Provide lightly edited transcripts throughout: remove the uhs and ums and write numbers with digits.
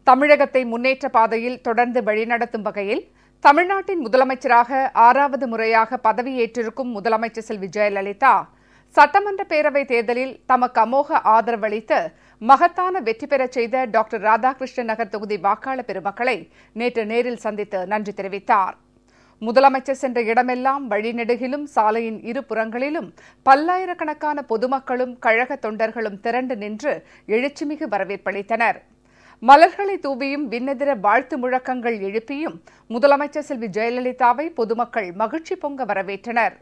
தமிழகத்தை முன்னேற்ற பாதையில் தொடர்ந்து வழிநடத்தும் வகையில் தமிழ்நாட்டின் முதலமைச்சராக 6வது முறையாக பதவியேற்றிருக்கும் முதலமைச்சர் செல்வி ஜெயலலிதா சட்டமன்ற பேரவைத் தேர்தலில் தமக்கு அமோக ஆதரவளித்து மகத்தான வெற்றி பெறச் செய்த டாக்டர் ராதாகிருஷ்ணன் நகர் தொகுதி வாக்காளர் பெருமக்களை நேற்று நேரில் சந்தித்து நன்றி தெரிவித்தார். முதலமைச்சர் சென்ற இடமெல்லாம் வழிநெடுகிலும் சாலையின் இருபுறங்களிலும் பல்லாயிரக்கணக்கான பொதுமக்களும் கழக தொண்டர்களும் திரண்டு நின்று எழுச்சிமிகு வரவேற்பளித்தனர். மலர்களை தூவியும் விண்ணெதிர வாழ்த்து முழக்கங்கள் எழுப்பியும் முதலமைச்சர் செல்வி ஜெயலலிதாவை பொதுமக்கள் மகிழ்ச்சி பொங்க வரவேற்றனர்.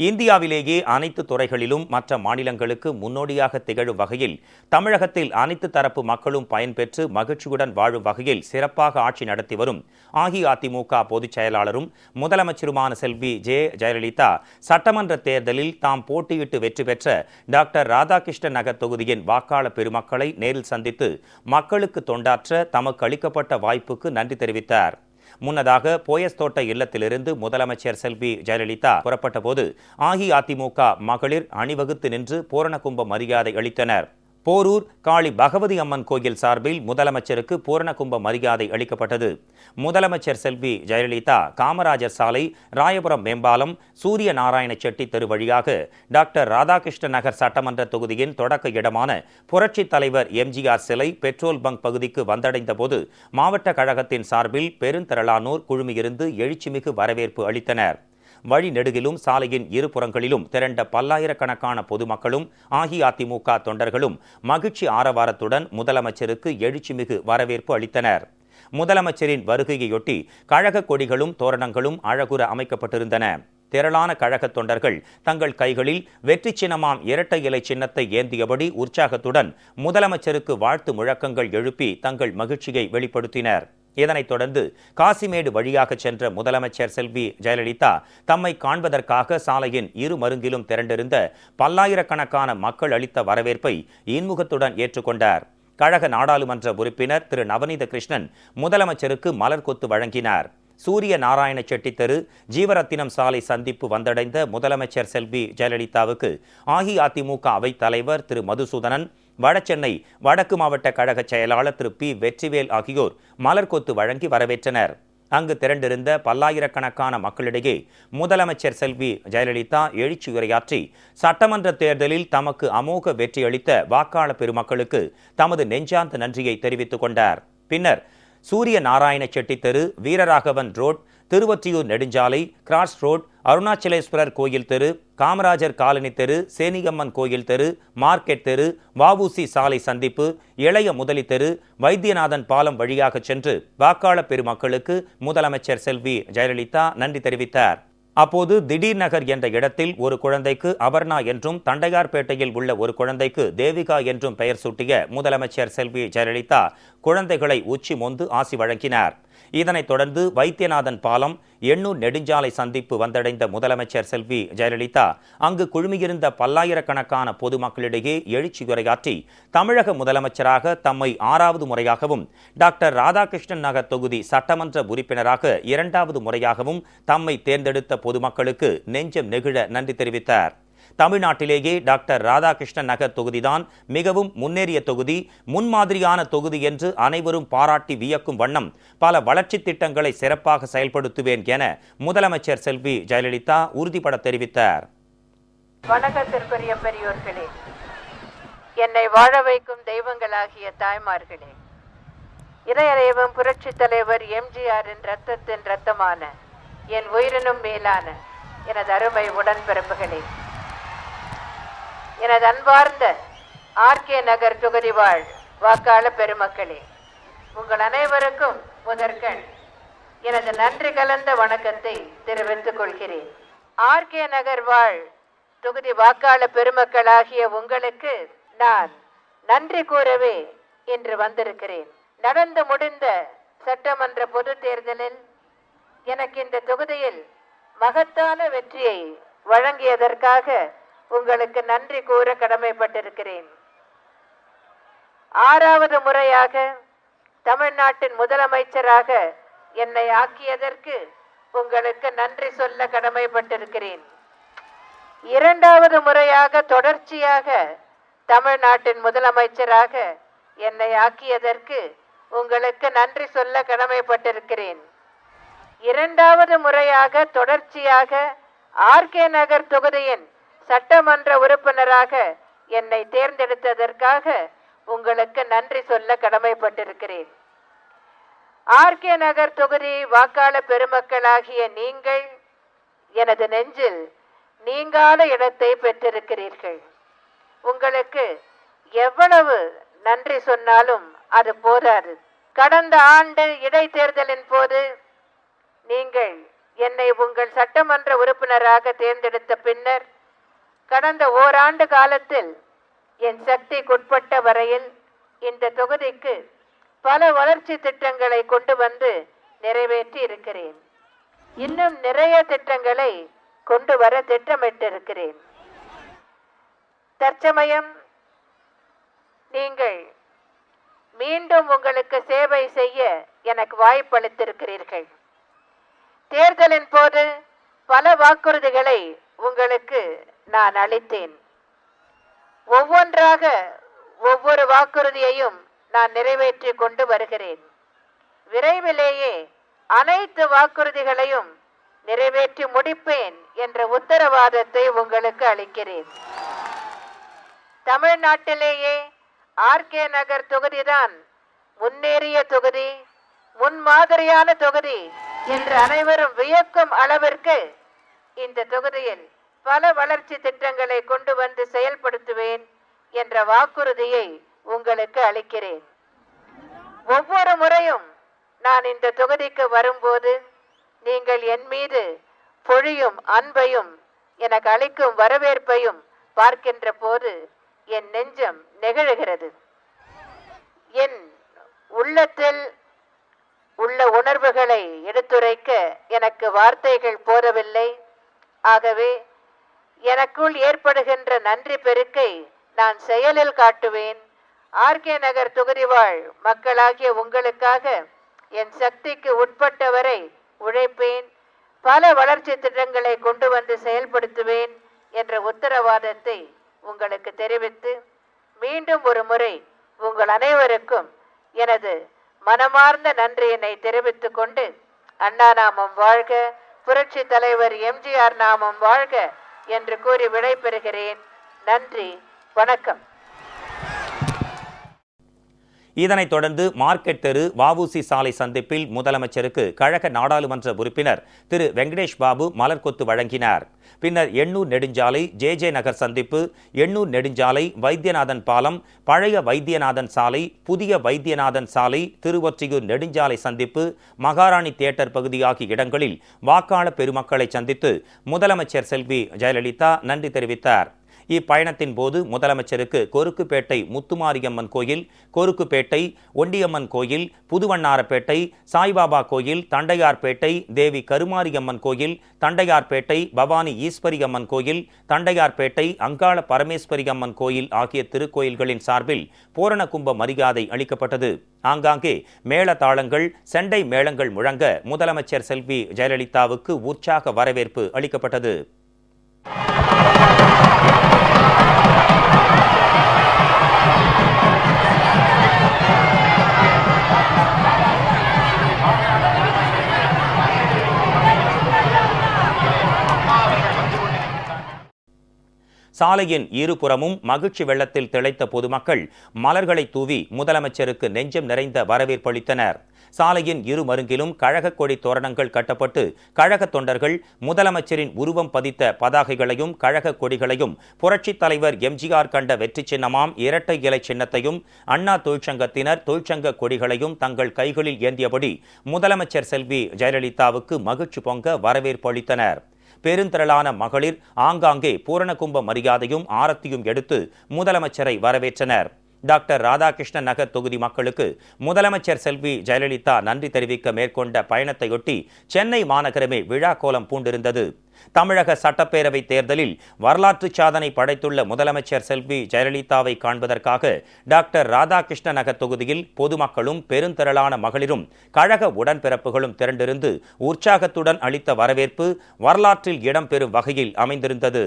இந்தியாவிலேயே அனைத்து துறைகளிலும் மற்ற மாநிலங்களுக்கு முன்னோடியாக திகழும் வகையில் தமிழகத்தில் அனைத்து தரப்பு மக்களும் பயன்பெற்று மகிழ்ச்சியுடன் வாழும் வகையில் சிறப்பாக ஆட்சி நடத்தி வரும் அஇஅதிமுக பொதுச் செயலாளரும் முதலமைச்சருமான செல்வி ஜெயலலிதா சட்டமன்ற தேர்தலில் தாம் போட்டியிட்டு வெற்றி பெற்ற டாக்டர் ராதாகிருஷ்ணன் நகர் தொகுதியின் வாக்காளர் பெருமக்களை நேரில் சந்தித்து மக்களுக்கு தொண்டாற்ற தமக்கு அளிக்கப்பட்ட வாய்ப்புக்கு நன்றி தெரிவித்தார். முன்னதாக போயஸ்தோட்ட இல்லத்திலிருந்து முதலமைச்சர் செல்வி ஜெயலலிதா புறப்பட்ட போது அஇஅதிமுக மகளிர் அணிவகுத்து நின்று பூரணகும்ப மரியாதை அளித்தனர். போரூர் காளி பகவதி அம்மன் கோயில் சார்பில் முதலமைச்சருக்கு பூரணகும்ப மரியாதை அளிக்கப்பட்டது. முதலமைச்சர் செல்வி ஜெயலலிதா காமராஜர் சாலை, ராயபுரம் மேம்பாலம், சூரிய நாராயண செட்டி தெரு வழியாக டாக்டர் ராதாகிருஷ்ணன் நகர் சட்டமன்ற தொகுதியின் தொடக்க இடமான புரட்சித் தலைவர் எம்ஜிஆர் சிலை பெட்ரோல் பங்க் பகுதிக்கு வந்தடைந்த போது மாவட்ட கழகத்தின் சார்பில் பெருந்திரளானோர் குழுமியிருந்து எழுச்சிமிகு வரவேற்பு அளித்தனர். வழிநெடுகிலும் சாலையின் இருபுறங்களிலும் திரண்ட பல்லாயிரக்கணக்கான பொதுமக்களும் அஇஅதிமுக தொண்டர்களும் மகிழ்ச்சி ஆரவாரத்துடன் முதலமைச்சருக்கு எழுச்சிமிகு வரவேற்பு அளித்தனர். முதலமைச்சரின் வருகையொட்டி கழக கொடிகளும் தோரணங்களும் அழகுற அமைக்கப்பட்டிருந்தன. திரளான கழக தொண்டர்கள் தங்கள் கைகளில் வெற்றி சின்னமாம் இரட்டை இலை சின்னத்தை ஏந்தியபடி உற்சாகத்துடன் முதலமைச்சருக்கு வாழ்த்து முழக்கங்கள் எழுப்பி தங்கள் மகிழ்ச்சியை வெளிப்படுத்தினர். இதனைத் தொடர்ந்து காசிமேடு வழியாக சென்ற முதலமைச்சர் செல்வி ஜெயலலிதா தம்மை காண்பதற்காக சாலையின் இரு மருங்கிலும் திரண்டிருந்த பல்லாயிரக்கணக்கான மக்கள் அளித்த வரவேற்பை இன்முகத்துடன் ஏற்றுக்கொண்டார். கழக நாடாளுமன்ற உறுப்பினர் திரு நவநீத கிருஷ்ணன் முதலமைச்சருக்கு மலர் கொத்து வழங்கினார். சூரிய நாராயண செட்டி தெரு, ஜீவரத்தினம் சாலை சந்திப்பு வந்தடைந்த முதலமைச்சர் செல்வி ஜெயலலிதாவுக்கு அஇஅதிமுக அவைத் தலைவர் திரு மதுசூதனன், வடசென்னை வடக்கு மாவட்ட கழக செயலாளர் திரு பி வெற்றிவேல் ஆகியோர் மலர் கொத்து வழங்கி வரவேற்றனர். அங்கு திரண்டிருந்த பல்லாயிரக்கணக்கான மக்களிடையே முதலமைச்சர் செல்வி ஜெயலலிதா எழுச்சி உரையாற்றி சட்டமன்ற தேர்தலில் தமக்கு அமோக வெற்றி அளித்த வாக்காளர் பெருமக்களுக்கு தமது நெஞ்சார்ந்த நன்றியை தெரிவித்துக் கொண்டார். பின்னர் சூரிய நாராயண செட்டி தெரு, வீரராகவன் ரோட், திருவொற்றியூர் நெடுஞ்சாலை, கிராஸ் ரோட், அருணாச்சலேஸ்வரர் கோயில் தெரு, காமராஜர் காலனி தெரு, சேனியம்மன் கோயில் தெரு, மார்க்கெட் தெரு, வஉசி சாலை சந்திப்பு, இளைய முதலி தெரு, வைத்தியநாதன் பாலம் வழியாக சென்று வாக்காளர் பெருமக்களுக்கு முதலமைச்சர் செல்வி ஜெயலலிதா நன்றி தெரிவித்தார். அப்போது திடீர் நகர் என்ற இடத்தில் ஒரு குழந்தைக்கு அபர்ணா என்றும், தண்டையார்பேட்டையில் உள்ள ஒரு குழந்தைக்கு தேவிகா என்றும் பெயர் சூட்டிய முதலமைச்சர் செல்வி ஜெயலலிதா குழந்தைகளை உச்சி மோந்து ஆசி வழங்கினார். இதனைத் தொடர்ந்து வைத்தியநாதன் பாலம், எண்ணூர் நெடுஞ்சாலை சந்திப்பு வந்தடைந்த முதலமைச்சர் செல்வி ஜெயலலிதா அங்கு குழுமியிருந்த பல்லாயிரக்கணக்கான பொதுமக்களிடையே எழுச்சி உரையாற்றி தமிழக முதலமைச்சராக தம்மை 6வது முறையாகவும், டாக்டர் ராதாகிருஷ்ணன் நகர் தொகுதி சட்டமன்ற உறுப்பினராக 2வது முறையாகவும் தம்மை தேர்ந்தெடுத்த பொதுமக்களுக்கு நெஞ்சம் நெகிழ நன்றி தெரிவித்தார். தமிழ்நாட்டிலேயே டாக்டர் ராதாகிருஷ்ணன் நகர் தொகுதிதான் மிகவும் முன்னேறிய தொகுதி, முன்மாதிரியான தொகுதி என்று அனைவரும் பாராட்டி வியக்கும் வண்ணம் பல வளர்ச்சி திட்டங்களை சிறப்பாக செயல்படுத்துவேன் என முதலமைச்சர் செல்வி ஜெயலலிதா உறுதிபட தெரிவித்தார். வணக்கத்திற்குரிய பெரியோர்களே, என்னை வாழ வைக்கும் தெய்வங்களாகிய தாய்மார்களே, இறையறைவும் புரட்சி தலைவர் எம்ஜிஆரின் ரத்தத்தின் ரத்தமான என் உயிரினும் மேலான எனது அருமை உடன்பிறப்புகளே, எனது அன்பார்ந்த ஆர்கே நகர் தொகுதி வாழ் வாக்காளர் பெருமக்களே, உங்கள் அனைவருக்கும் முதற்கண் எனது நன்றி கலந்த வணக்கத்தை தெரிவித்துக் கொள்கிறேன். ஆர்கே நகர் வாழ் தொகுதி வாக்காளர் பெருமக்களாகிய உங்களுக்கு நான் நன்றி கூறவே இன்று வந்திருக்கிறேன். நடந்து முடிந்த சட்டமன்ற பொது தேர்தலில் எனக்கு இந்த தொகுதியில் மகத்தான வெற்றியை வழங்கியதற்காக உங்களுக்கு நன்றி கூற கடமைப்பட்டிருக்கிறேன். 6வது முறையாக தமிழ்நாட்டின் முதலமைச்சராக என்னை ஆக்கியதற்கு உங்களுக்கு நன்றி சொல்ல கடமைப்பட்டிருக்கிறேன். 2வது முறையாக தொடர்ச்சியாக தமிழ்நாட்டின் முதலமைச்சராக என்னை ஆக்கியதற்கு உங்களுக்கு நன்றி சொல்ல கடமைப்பட்டிருக்கிறேன். இரண்டாவது முறையாக தொடர்ச்சியாக ஆர்கே நகர் தொகுதியின் சட்டமன்ற உறுப்பினராக என்னை தேர்ந்தெடுத்ததற்காக உங்களுக்கு நன்றி சொல்ல கடமைப்பட்டிருக்கிறேன். ஆர்கே நகர் தொகுதி வாக்காளர் பெருமக்களாகிய நீங்கள் எனது நெஞ்சில் நீங்காத இடத்தை பெற்றிருக்கிறீர்கள். உங்களுக்கு எவ்வளவு நன்றி சொன்னாலும் அது போதாது. கடந்த ஆண்டு இடைத்தேர்தலின் போது நீங்கள் என்னை உங்கள் சட்டமன்ற உறுப்பினராக தேர்ந்தெடுத்த பின்னர் கடந்த ஓராண்டு காலத்தில் என் சக்திக்குட்பட்ட வரையில் இந்த தொகுதிக்கு பல வளர்ச்சி திட்டங்களை கொண்டு வந்து நிறைவேற்றி இருக்கிறேன். இன்னும் நிறைய திட்டங்களை கொண்டு வர திட்டமிட்டிருக்கிறேன். தற்சமயம் நீங்கள் மீண்டும் உங்களுக்கு சேவை செய்ய எனக்கு வாய்ப்பளித்திருக்கிறீர்கள். தேர்தலின் போது பல வாக்குறுதிகளை உங்களுக்கு நான் அளித்தேன். ஒவ்வொன்றாக ஒவ்வொரு வாக்குறுதியையும் நான் நிறைவேற்றி கொண்டு வருகிறேன். விரைவிலேயே அனைத்து வாக்குறுதிகளையும் நிறைவேற்றி முடிப்பேன் என்ற உத்தரவாதத்தை உங்களுக்கு அளிக்கிறேன். தமிழ்நாட்டிலேயே ஆர்கே நகர் தொகுதிதான் முன்னேறிய தொகுதி, முன்மாதிரியான தொகுதி என்று அனைவரும் வியக்கும் அளவிற்கு இந்த தொகுதியில் பல வளர்ச்சி திட்டங்களை கொண்டு வந்து செயல்படுத்துவேன் என்ற வாக்குறுதியை உங்களுக்கு அளிக்கிறேன். ஒவ்வொரு முறையும் நான் இந்த தொகுதிக்கு வரும்போது நீங்கள் என் மீது பொழியும் அன்பையும் எனக்கு அளிக்கும் வரவேற்பையும் பார்க்கின்ற போது என் நெஞ்சம் நெகிழுகிறது. என் உள்ளத்தில் உள்ள உணர்வுகளை எடுத்துரைக்க எனக்கு வார்த்தைகள் போதவில்லை. ஆகவே எனக்குள் ஏற்படுகின்ற நன்றி பெருக்கை நான் செயலில் காட்டுவேன். ஆர்கே நகர் தொகுதி வாழ் மக்களாகிய உங்களுக்காக என் சக்திக்கு உட்பட்டவரை உழைப்பேன். பல வளர்ச்சி திட்டங்களை கொண்டு வந்து செயல்படுத்துவேன் என்ற உத்தரவாதத்தை உங்களுக்கு தெரிவித்து மீண்டும் ஒரு முறை உங்கள் அனைவருக்கும் எனது மனமார்ந்த நன்றியினை தெரிவித்துக் கொண்டு அண்ணா நாமம் வாழ்க, புரட்சி தலைவர் எம்ஜிஆர் நாமம் வாழ்க என்று கூறி விடைபெறுகிறேன். நன்றி, வணக்கம். இதனைத் தொடர்ந்து மார்க்கெட் தெரு வஉசி சாலை சந்திப்பில் முதலமைச்சருக்கு கழக நாடாளுமன்ற உறுப்பினர் திரு வெங்கடேஷ் பாபு மலர்கொத்து வழங்கினார். பின்னர் எண்ணூர் நெடுஞ்சாலை ஜே நகர் சந்திப்பு, எண்ணூர் நெடுஞ்சாலை வைத்தியநாதன் பாலம், பழைய வைத்தியநாதன் சாலை, புதிய வைத்தியநாதன் சாலை, திருவொற்றியூர் நெடுஞ்சாலை சந்திப்பு, மகாராணி தியேட்டர் பகுதி ஆகிய இடங்களில் வாக்காளர் பெருமக்களை சந்தித்து முதலமைச்சர் செல்வி ஜெயலலிதா நன்றி தெரிவித்தார். இப்பயணத்தின் போது முதலமைச்சருக்கு கொருக்குப்பேட்டை முத்துமாரியம்மன் கோயில், கொருக்குப்பேட்டை ஒண்டியம்மன் கோயில், புதுவண்ணாரப்பேட்டை சாய்பாபா கோயில், தண்டையார்பேட்டை தேவி கருமாரியம்மன் கோயில், தண்டையார்பேட்டை பவானி ஈஸ்வரி அம்மன் கோயில், தண்டையார்பேட்டை அங்காள பரமேஸ்வரி அம்மன் கோயில் ஆகிய திருக்கோயில்களின் சார்பில் பூரண கும்ப மரியாதை அளிக்கப்பட்டது. ஆங்காங்கே மேளதாளங்கள், செண்டை மேளங்கள் முழங்க முதலமைச்சர் செல்வி ஜெயலலிதாவுக்கு உற்சாக வரவேற்பு அளிக்கப்பட்டது. சாலையின் இருபுறமும் மகிழ்ச்சி வெள்ளத்தில் திளைத்த பொதுமக்கள் மலர்களை தூவி முதலமைச்சருக்கு நெஞ்சம் நிறைந்த வரவேற்பளித்தனர். சாலையின் இரு மருங்கிலும் கழக கொடி தோரணங்கள் கட்டப்பட்டு கழக தொண்டர்கள் முதலமைச்சரின் உருவம் பதித்த பதாகைகளையும் கழக கொடிகளையும் புரட்சித் தலைவர் எம்ஜிஆர் கண்ட வெற்றி சின்னமாம் இரட்டை இலை சின்னத்தையும் அண்ணா தொழிற்சங்கத்தினர் தொழிற்சங்க கொடிகளையும் தங்கள் கைகளில் ஏந்தியபடி முதலமைச்சர் செல்வி ஜெயலலிதாவுக்கு மகிழ்ச்சி பொங்க வரவேற்பு அளித்தனர். பெருந்திரளான மகளிர் ஆங்காங்கே பூரண கும்ப மரியாதையும் ஆரத்தியும் எடுத்து முதலமைச்சரை வரவேற்றனர். டாக்டர் ராதாகிருஷ்ணன் நகர் தொகுதி மக்களுக்கு முதலமைச்சர் செல்வி ஜெயலலிதா நன்றி தெரிவிக்க மேற்கொண்ட பயணத்தையொட்டி சென்னை மாநகரமே விழா கோலம் பூண்டிருந்தது. தமிழக சட்டப்பேரவை தேர்தலில் வரலாற்று சாதனை படைத்துள்ள முதலமைச்சர் செல்வி ஜெயலலிதாவை காண்பதற்காக டாக்டர் ராதாகிருஷ்ண நகர் தொகுதியில் பொதுமக்களும் பெருந்திரளான மகளிரும் கழக உடன்பிறப்புகளும் திரண்டிருந்து உற்சாகத்துடன் அளித்த வரவேற்பு வரலாற்றில் இடம்பெறும் வகையில் அமைந்திருந்தது.